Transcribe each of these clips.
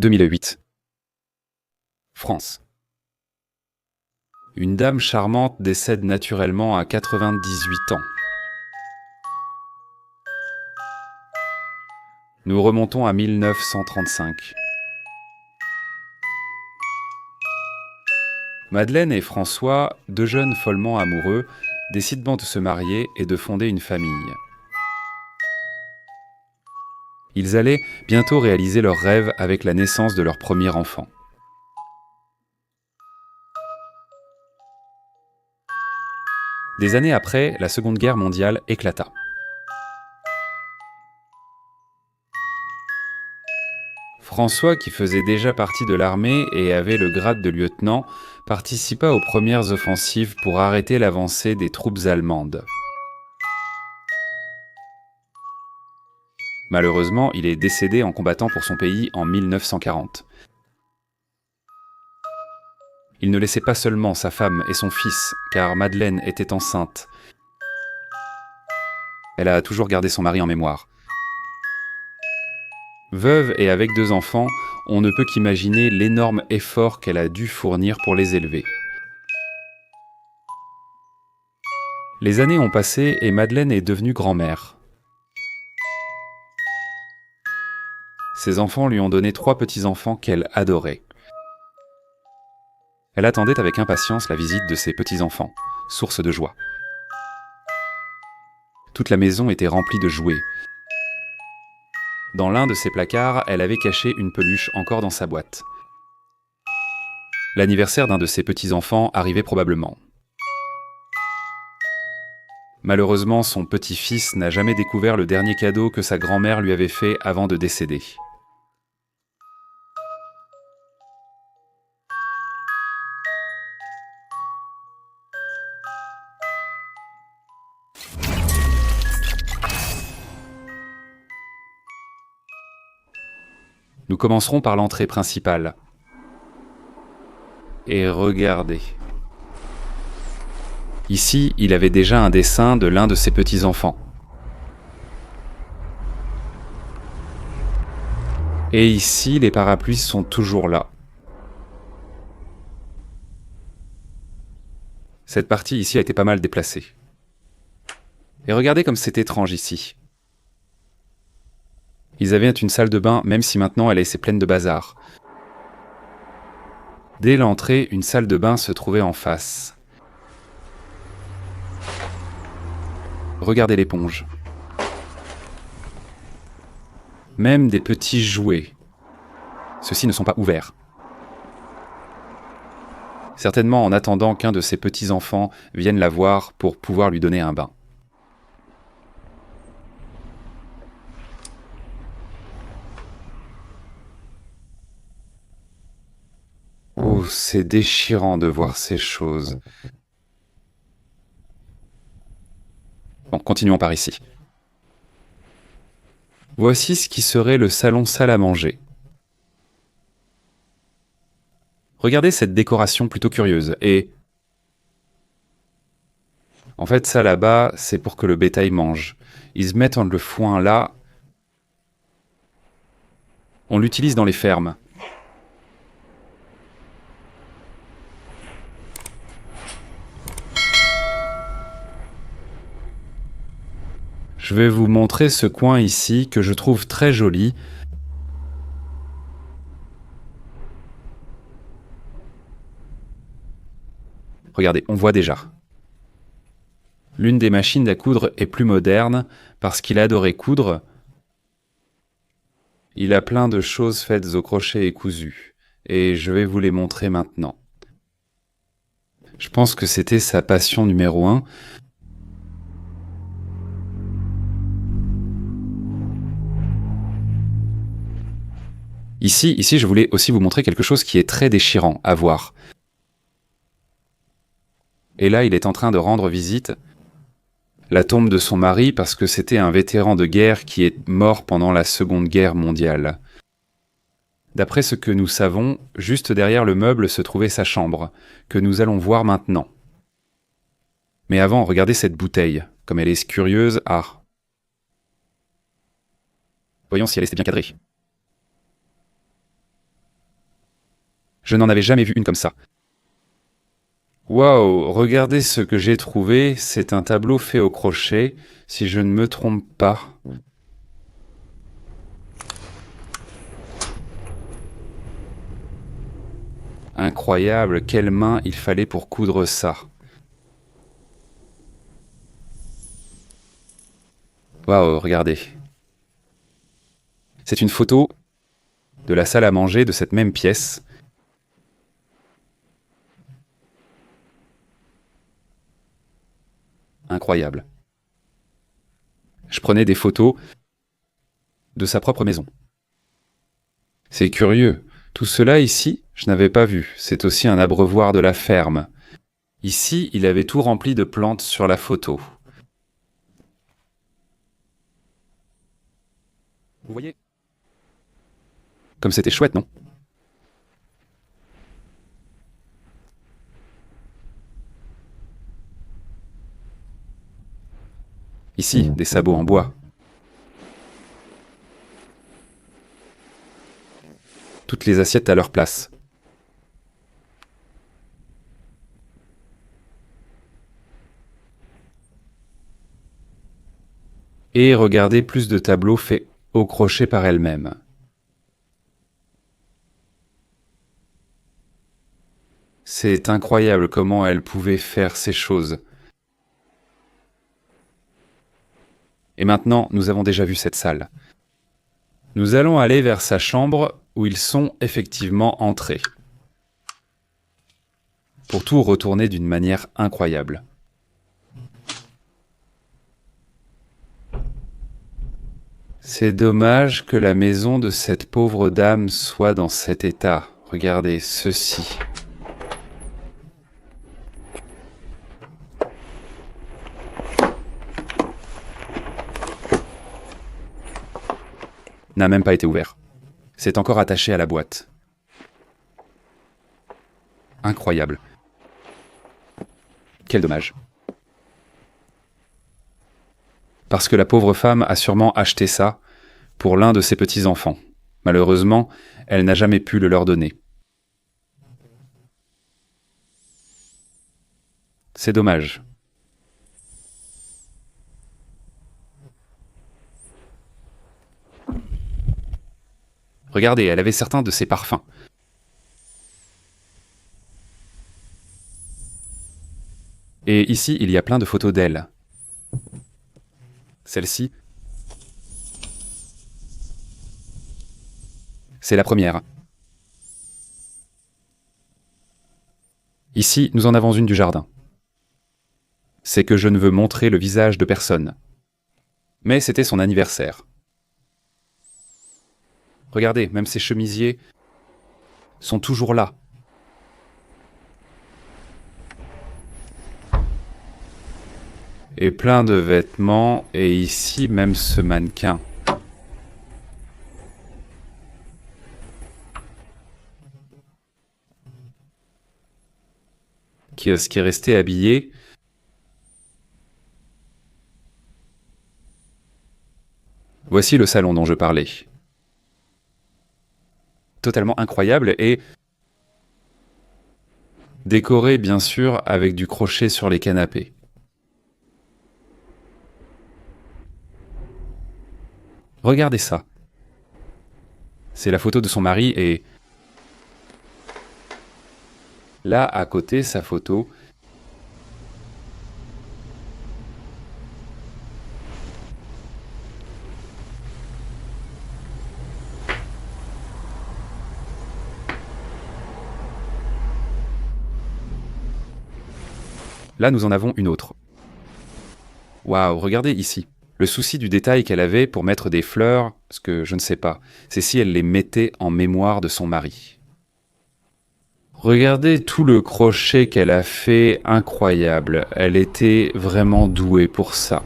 2008. France. Une dame charmante décède naturellement à 98 ans. Nous remontons à 1935. Madeleine et François, deux jeunes follement amoureux, décident de se marier et de fonder une famille. Ils allaient bientôt réaliser leur rêve avec la naissance de leur premier enfant. Des années après, la Seconde Guerre mondiale éclata. François, qui faisait déjà partie de l'armée et avait le grade de lieutenant, participa aux premières offensives pour arrêter l'avancée des troupes allemandes. Malheureusement, il est décédé en combattant pour son pays en 1940. Il ne laissait pas seulement sa femme et son fils, car Madeleine était enceinte. Elle a toujours gardé son mari en mémoire. Veuve et avec deux enfants, on ne peut qu'imaginer l'énorme effort qu'elle a dû fournir pour les élever. Les années ont passé et Madeleine est devenue grand-mère. Ses enfants lui ont donné 3 petits-enfants qu'elle adorait. Elle attendait avec impatience la visite de ses petits-enfants, source de joie. Toute la maison était remplie de jouets. Dans l'un de ses placards, elle avait caché une peluche encore dans sa boîte. L'anniversaire d'un de ses petits-enfants arrivait probablement. Malheureusement, son petit-fils n'a jamais découvert le dernier cadeau que sa grand-mère lui avait fait avant de décéder. Nous commencerons par l'entrée principale. Et regardez. Ici, il avait déjà un dessin de l'un de ses petits-enfants. Et ici, les parapluies sont toujours là. Cette partie ici a été pas mal déplacée. Et regardez comme c'est étrange ici. Ils avaient une salle de bain, même si maintenant elle est pleine de bazar. Dès l'entrée, une salle de bain se trouvait en face. Regardez l'éponge. Même des petits jouets. Ceux-ci ne sont pas ouverts. Certainement en attendant qu'un de ses petits-enfants vienne la voir pour pouvoir lui donner un bain. Oh, c'est déchirant de voir ces choses. Bon, continuons par ici. Voici ce qui serait le salon salle à manger. Regardez cette décoration plutôt curieuse. Et en fait, ça là-bas, c'est pour que le bétail mange. Ils mettent le foin là. On l'utilise dans les fermes. Je vais vous montrer ce coin ici que je trouve très joli. Regardez, on voit déjà. L'une des machines à coudre est plus moderne parce qu'il adorait coudre. Il a plein de choses faites au crochet et cousues. Et je vais vous les montrer maintenant. Je pense que c'était sa passion numéro 1. Ici, je voulais aussi vous montrer quelque chose qui est très déchirant à voir. Et là, il est en train de rendre visite la tombe de son mari parce que c'était un vétéran de guerre qui est mort pendant la Seconde Guerre mondiale. D'après ce que nous savons, juste derrière le meuble se trouvait sa chambre, que nous allons voir maintenant. Mais avant, regardez cette bouteille, comme elle est curieuse. Ah. Voyons si elle est bien cadrée. Je n'en avais jamais vu une comme ça. Waouh, regardez ce que j'ai trouvé, c'est un tableau fait au crochet, si je ne me trompe pas. Incroyable, quelle main il fallait pour coudre ça. Waouh, regardez. C'est une photo de la salle à manger de cette même pièce. Incroyable. Je prenais des photos de sa propre maison. C'est curieux. Tout cela ici, je n'avais pas vu. C'est aussi un abreuvoir de la ferme. Ici, il avait tout rempli de plantes sur la photo. Vous voyez? Comme c'était chouette, non? Ici, des sabots en bois. Toutes les assiettes à leur place. Et regardez plus de tableaux faits au crochet par elle-même. C'est incroyable comment elle pouvait faire ces choses. Et maintenant, nous avons déjà vu cette salle. Nous allons aller vers sa chambre où ils sont effectivement entrés. Pour tout retourner d'une manière incroyable. C'est dommage que la maison de cette pauvre dame soit dans cet état. Regardez ceci. N'a même pas été ouvert. C'est encore attaché à la boîte. Incroyable. Quel dommage. Parce que la pauvre femme a sûrement acheté ça pour l'un de ses petits-enfants. Malheureusement, elle n'a jamais pu le leur donner. C'est dommage. Regardez, elle avait certains de ses parfums. Et ici, il y a plein de photos d'elle. Celle-ci, c'est la première. Ici, nous en avons une du jardin. C'est que je ne veux montrer le visage de personne. Mais c'était son anniversaire. Regardez, même ses chemisiers sont toujours là. Et plein de vêtements, et ici même ce mannequin. Qui est resté habillé. Voici le salon dont je parlais. Totalement incroyable et décoré bien sûr avec du crochet sur les canapés. Regardez ça. C'est la photo de son mari et là à côté sa photo. Là nous en avons une autre. Waouh, regardez ici. Le souci du détail qu'elle avait pour mettre des fleurs, ce que je ne sais pas, c'est si elle les mettait en mémoire de son mari. Regardez tout le crochet qu'elle a fait, incroyable. Elle était vraiment douée pour ça.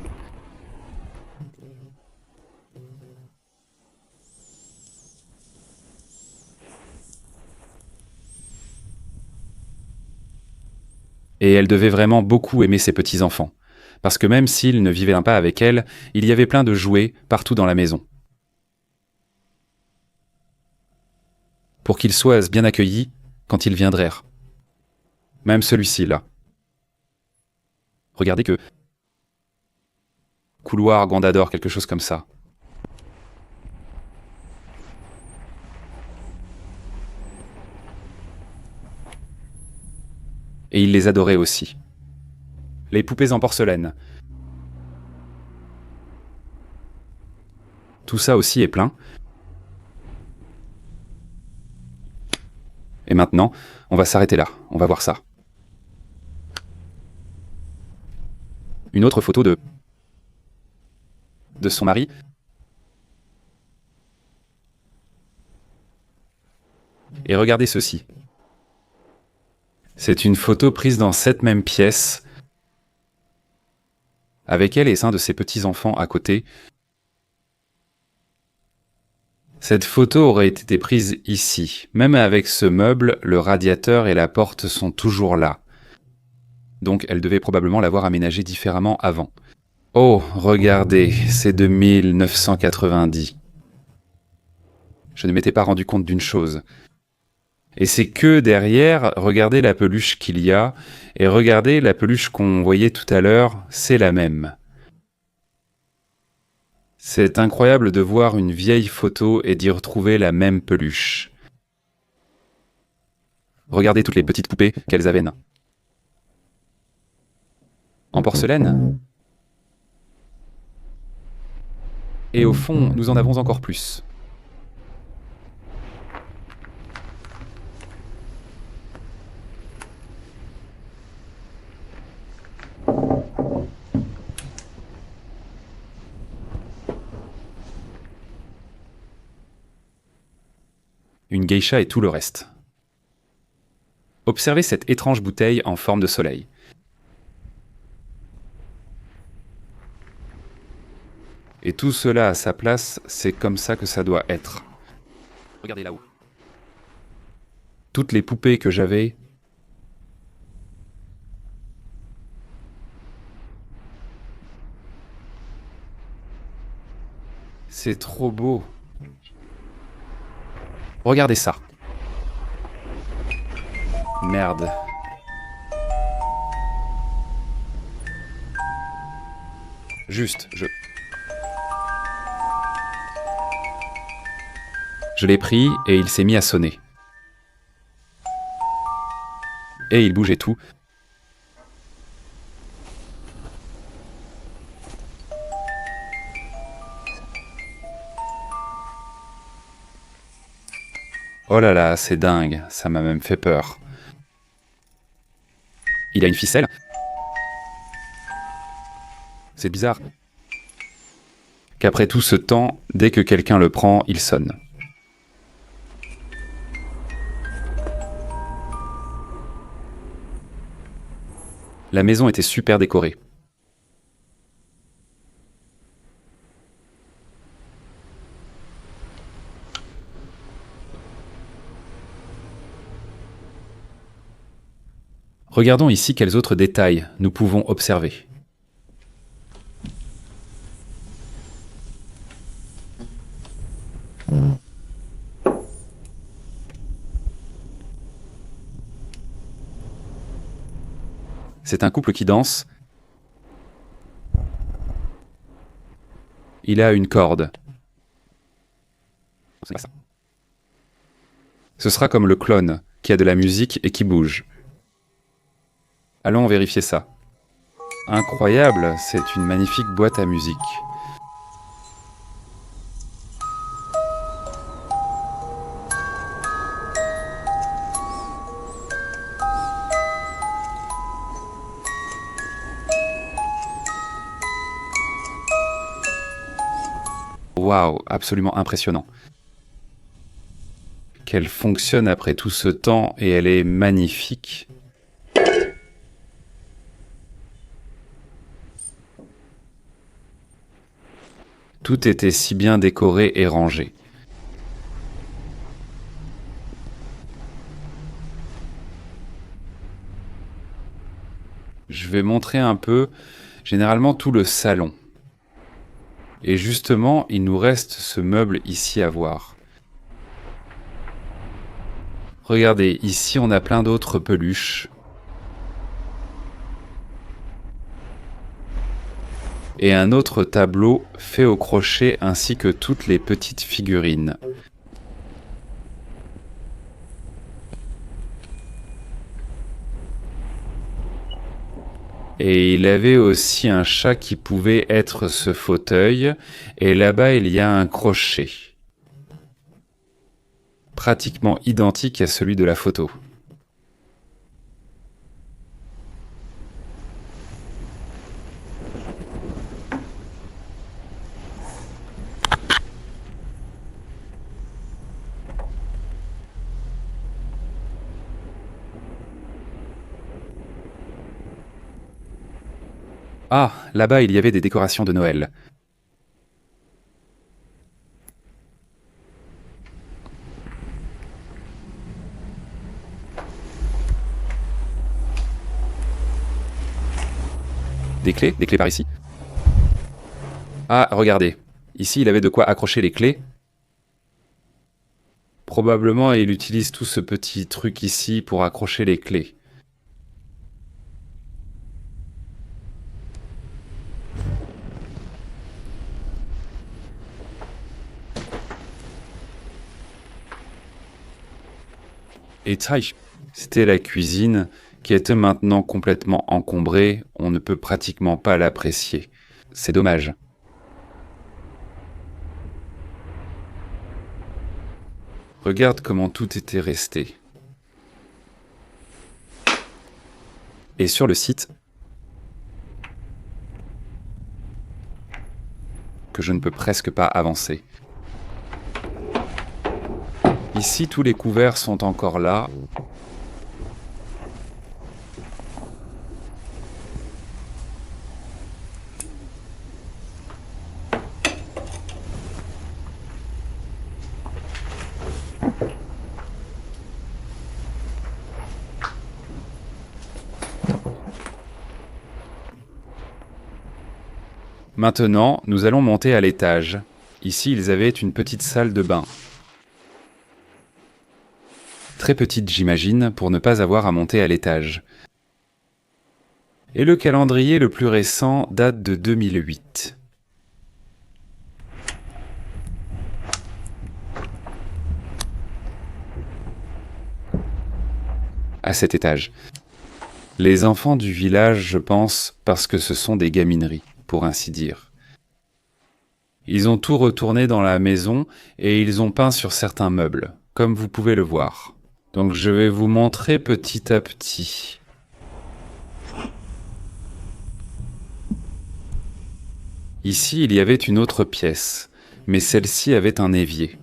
Et elle devait vraiment beaucoup aimer ses petits-enfants. Parce que même s'ils ne vivaient pas avec elle, il y avait plein de jouets partout dans la maison. Pour qu'ils soient bien accueillis quand ils viendraient. Même celui-ci, là. Regardez que... Couloir Gandador, quelque chose comme ça. Et il les adorait aussi. Les poupées en porcelaine. Tout ça aussi est plein. Et maintenant, on va s'arrêter là. On va voir ça. Une autre photo de son mari. Et regardez ceci. C'est une photo prise dans cette même pièce, avec elle et un de ses petits-enfants à côté. Cette photo aurait été prise ici. Même avec ce meuble, le radiateur et la porte sont toujours là. Donc elle devait probablement l'avoir aménagé différemment avant. Oh, regardez, c'est de 1990. Je ne m'étais pas rendu compte d'une chose. Et c'est que derrière, regardez la peluche qu'il y a, et regardez la peluche qu'on voyait tout à l'heure, c'est la même. C'est incroyable de voir une vieille photo et d'y retrouver la même peluche. Regardez toutes les petites poupées qu'elles avaient. En porcelaine. Et au fond, nous en avons encore plus. Une geisha et tout le reste. Observez cette étrange bouteille en forme de soleil. Et tout cela à sa place, c'est comme ça que ça doit être. Regardez là-haut. Toutes les poupées que j'avais... C'est trop beau. Regardez ça. Merde. Juste, Je l'ai pris et il s'est mis à sonner. Et il bougeait tout. Oh là là, c'est dingue, ça m'a même fait peur. Il a une ficelle. C'est bizarre. Qu'après tout ce temps, dès que quelqu'un le prend, il sonne. La maison était super décorée. Regardons ici quels autres détails nous pouvons observer. C'est un couple qui danse. Il a une corde. Ce sera comme le clone, qui a de la musique et qui bouge. Allons vérifier ça. Incroyable, c'est une magnifique boîte à musique. Waouh, absolument impressionnant. Qu'elle fonctionne après tout ce temps et elle est magnifique. Tout était si bien décoré et rangé. Je vais montrer un peu, généralement tout le salon. Et justement, il nous reste ce meuble ici à voir. Regardez, ici on a plein d'autres peluches. Et un autre tableau fait au crochet ainsi que toutes les petites figurines. Et il avait aussi un chat qui pouvait être ce fauteuil, et là-bas il y a un crochet. Pratiquement identique à celui de la photo. Ah, là-bas il y avait des décorations de Noël. Des clés par ici. Ah, regardez. Ici, il avait de quoi accrocher les clés. Probablement, il utilise tout ce petit truc ici pour accrocher les clés. Et taï, c'était la cuisine qui était maintenant complètement encombrée. On ne peut pratiquement pas l'apprécier. C'est dommage. Regarde comment tout était resté. Et sur le site, que je ne peux presque pas avancer. Ici, tous les couverts sont encore là. Maintenant, nous allons monter à l'étage. Ici, ils avaient une petite salle de bain. Très petite, j'imagine, pour ne pas avoir à monter à l'étage. Et le calendrier le plus récent date de 2008. À cet étage. Les enfants du village, je pense, parce que ce sont des gamineries, pour ainsi dire. Ils ont tout retourné dans la maison et ils ont peint sur certains meubles, comme vous pouvez le voir. Donc je vais vous montrer petit à petit. Ici, il y avait une autre pièce, mais celle-ci avait un évier.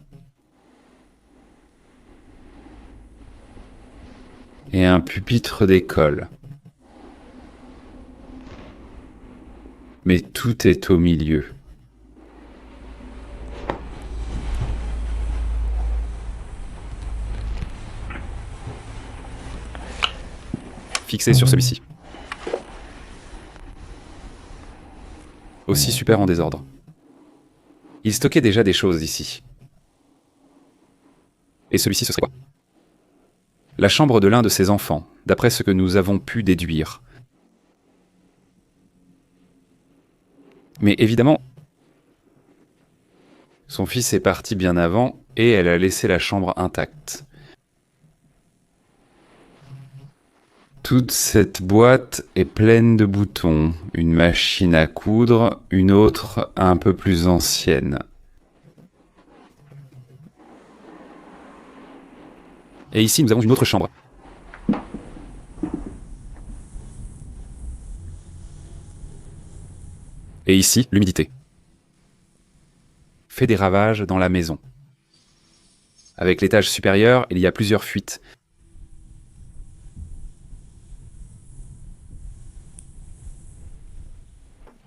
Et un pupitre d'école. Mais tout est au milieu. Fixé sur celui-ci. Aussi super en désordre. Il stockait déjà des choses ici. Et celui-ci, ce serait quoi? La chambre de l'un de ses enfants, d'après ce que nous avons pu déduire. Mais évidemment, son fils est parti bien avant et elle a laissé la chambre intacte. Toute cette boîte est pleine de boutons, une machine à coudre, une autre un peu plus ancienne. Et ici, nous avons une autre chambre. Et ici, l'humidité fait des ravages dans la maison. Avec l'étage supérieur, il y a plusieurs fuites.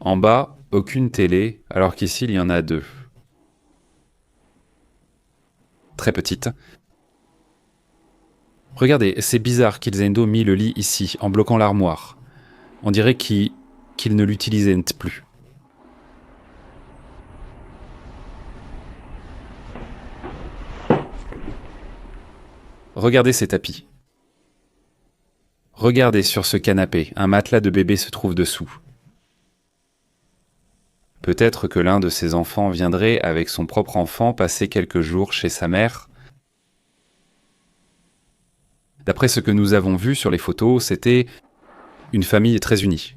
En bas, aucune télé, alors qu'ici, il y en a deux. Très petites. Regardez, c'est bizarre qu'Ilzendo mis le lit ici, en bloquant l'armoire. On dirait qu'il ne l'utilisait plus. Regardez ces tapis. Regardez sur ce canapé, un matelas de bébé se trouve dessous. Peut-être que l'un de ces enfants viendrait avec son propre enfant passer quelques jours chez sa mère. D'après ce que nous avons vu sur les photos, c'était une famille très unie.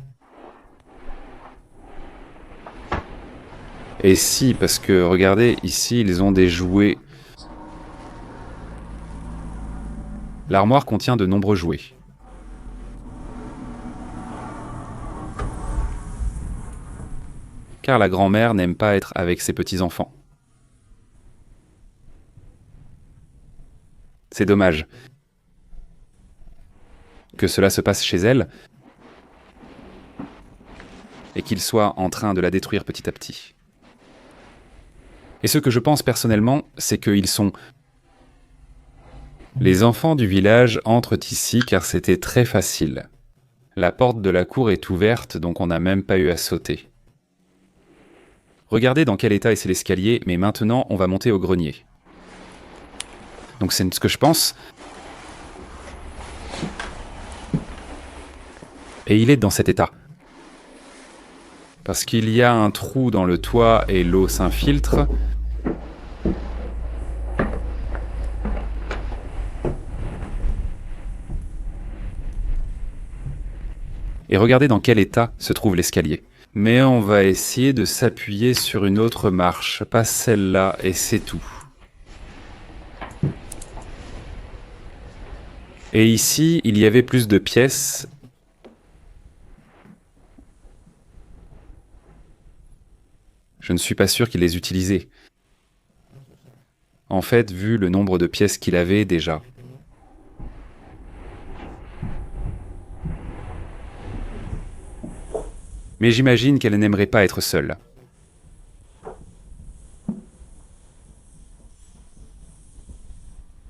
Et si, parce que regardez, ici, ils ont des jouets. L'armoire contient de nombreux jouets. Car la grand-mère n'aime pas être avec ses petits-enfants. C'est dommage que cela se passe chez elle et qu'il soit en train de la détruire petit à petit. Et ce que je pense personnellement, c'est qu'ils sont... Les enfants du village entrent ici car c'était très facile. La porte de la cour est ouverte, donc on n'a même pas eu à sauter. Regardez dans quel état est l'escalier, mais maintenant on va monter au grenier. Donc c'est ce que je pense. Et il est dans cet état. Parce qu'il y a un trou dans le toit et l'eau s'infiltre. Et regardez dans quel état se trouve l'escalier. Mais on va essayer de s'appuyer sur une autre marche, pas celle-là, et c'est tout. Et ici, il y avait plus de pièces. Je ne suis pas sûr qu'il les utilisait. En fait, vu le nombre de pièces qu'il avait déjà. Mais j'imagine qu'elle n'aimerait pas être seule.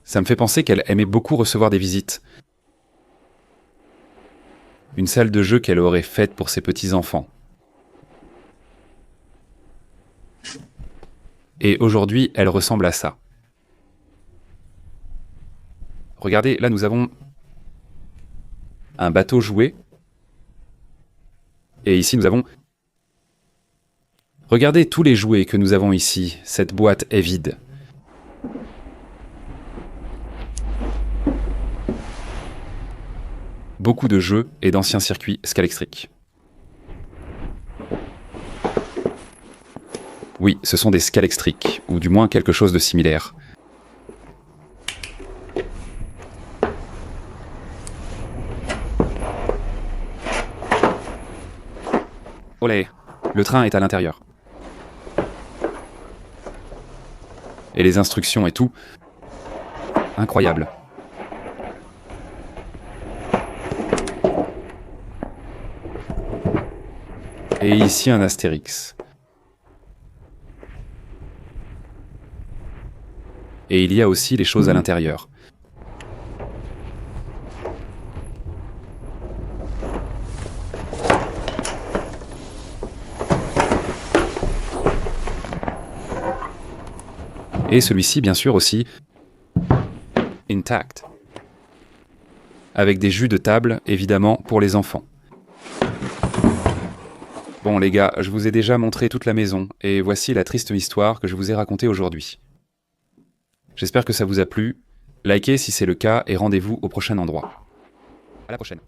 Ça me fait penser qu'elle aimait beaucoup recevoir des visites. Une salle de jeu qu'elle aurait faite pour ses petits-enfants. Et aujourd'hui, elle ressemble à ça. Regardez, là nous avons un bateau jouet. Et ici nous avons... Regardez tous les jouets que nous avons ici. Cette boîte est vide. Beaucoup de jeux et d'anciens circuits Scalextric. Oui, ce sont des Scalextric, ou du moins quelque chose de similaire. Olé, le train est à l'intérieur. Et les instructions et tout. Incroyable. Et ici un Astérix. Et il y a aussi les choses à l'intérieur. Et celui-ci, bien sûr, aussi intact. Avec des jus de table, évidemment, pour les enfants. Bon les gars, je vous ai déjà montré toute la maison, et voici la triste histoire que je vous ai racontée aujourd'hui. J'espère que ça vous a plu. Likez si c'est le cas, et rendez-vous au prochain endroit. À la prochaine.